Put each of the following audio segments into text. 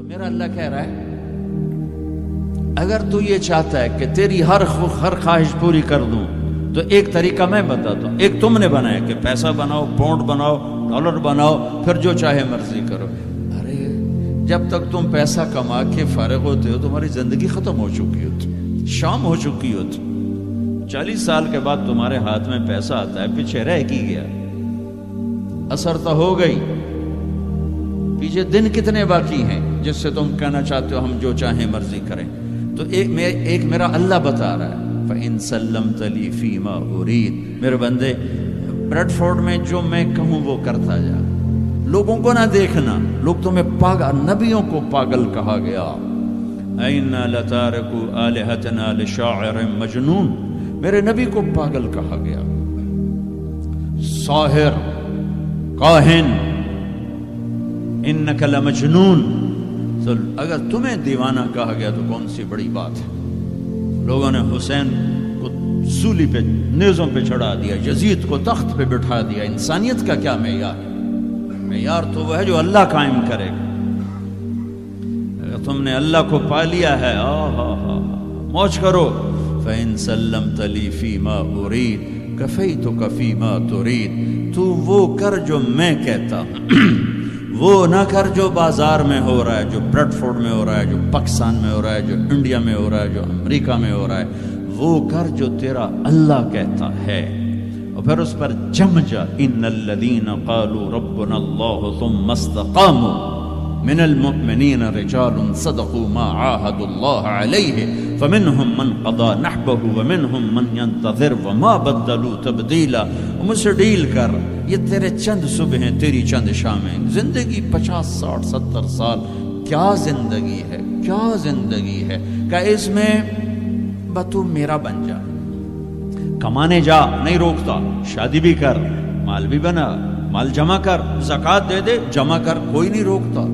میرا اللہ کہہ رہا ہے اگر تو یہ چاہتا ہے کہ تیری ہر خواہش پوری کر دوں تو ایک طریقہ میں بتاتا ہوں. ایک تم نے بنایا کہ پیسہ بناؤ، پاؤنڈ بناؤ، ڈالر بناؤ، پھر جو چاہے مرضی کرو. ارے جب تک تم پیسہ کما کے فارغ ہوتے ہو تمہاری زندگی ختم ہو چکی ہوتی، شام ہو چکی ہوتی. 40 سال کے بعد تمہارے ہاتھ میں پیسہ آتا ہے، پیچھے رہ کی گیا، اثر تو ہو گئی، پیچھے دن کتنے باقی ہیں جس سے تم کہنا چاہتے ہو ہم جو چاہیں مرضی کریں. تو ایک میرا اللہ بتا رہا ہے فَإِن سَلَّمْتَ لِي فِي مَا أُرِيدُ، میرے بندے بریڈ فورڈ میں جو میں کہوں وہ کرتا جا، لوگوں کو نہ دیکھنا. لوگ تمہیں پاگل، نبیوں کو پاگل کہا گیا. اَإِنَّا لَتَارِكُو آلِهَتَنَا لِشَاعِرٍ مَجْنُونٍ، میرے نبی کو پاگل کہا گیا، ساحر، کاہن، اِنَّكَ لَمَجْنُونَ. تو اگر تمہیں دیوانہ کہا گیا تو کون سی بڑی بات ہے. لوگوں نے حسین کو سولی پہ، نیزوں پہ چڑھا دیا، یزید کو تخت پہ بٹھا دیا. انسانیت کا کیا معیار ہے؟ معیار تو وہ ہے جو اللہ قائم کرے گا. اگر تم نے اللہ کو پا لیا ہے موج کرو. فَإِن سَلَّمْتَ لِي فِي مَا أُرِيدُ كَفَيْتُكَ فِي مَا تُرِيدُ. تو وہ کر جو میں کہتا ہوں، وہ نہ کر جو بازار میں ہو رہا ہے، جو بریڈ فورڈ میں ہو رہا ہے، جو پاکستان میں ہو رہا ہے، جو انڈیا میں ہو رہا ہے، جو امریکہ میں ہو رہا ہے. وہ کر جو تیرا اللہ کہتا ہے. اور پھر اس پر جم جا. ان الذین قالوا ربنا اللہ ثم استقاموا من المؤمنین رجال صدقوا ما عاهدوا اللہ علیہ فمنهم من قضى نحبه ومنهم من ينتظر وما بدلوا تبدیلا. مجھ سے ڈیل کر، یہ تیرے چند صبح ہیں، تیری چند شامیں. زندگی 50 60 70 سال، کیا زندگی ہے، کیا زندگی ہے. کہ اس میں تو میرا بن جا، کمانے جا، نہیں روکتا. شادی بھی کر، مال بھی بنا، مال جمع کر، زکوٰۃ دے دے، جمع کر، کوئی نہیں روکتا.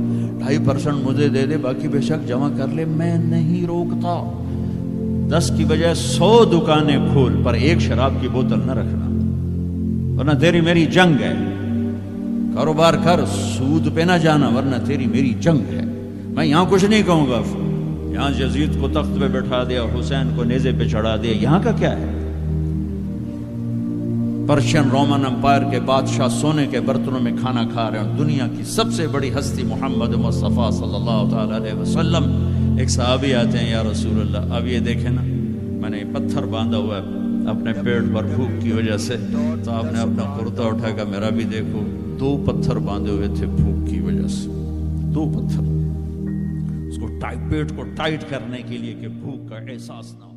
2.5% مجھے دے دے، باقی بے شک جمع کر لے، میں نہیں روکتا. 10 کی بجائے 100 دکانیں کھول، پر ایک شراب کی بوتل نہ رکھنا، ورنہ تیری میری جنگ ہے. کاروبار کر، سود پہ نہ جانا، ورنہ تیری میری جنگ ہے. میں یہاں کچھ نہیں کہوں گا. یہاں یزید کو تخت پہ بٹھا دیا، حسین کو نیزے پہ چڑھا دیا، یہاں کا کیا ہے؟ پرشین رومن امپائر کے بادشاہ سونے کے برتنوں میں کھانا کھا رہے ہیں. دنیا کی سب سے بڑی ہستی محمد مصطفیٰ صلی اللہ تعالی علیہ وسلم. ایک صحابی آتے ہیں، یا رسول اللہ اب یہ دیکھیں نا، میں نے پتھر باندھا ہوا ہے اپنے پیٹ پر بھوک کی وجہ سے. تو آپ نے اپنا کرتا اٹھا کر میرا بھی دیکھو، 2 پتھر باندھے ہوئے تھے بھوک کی وجہ سے. 2 پتھر، اس کو پیٹ کو ٹائٹ کرنے کے لیے کہ بھوک کا احساس نہ ہو.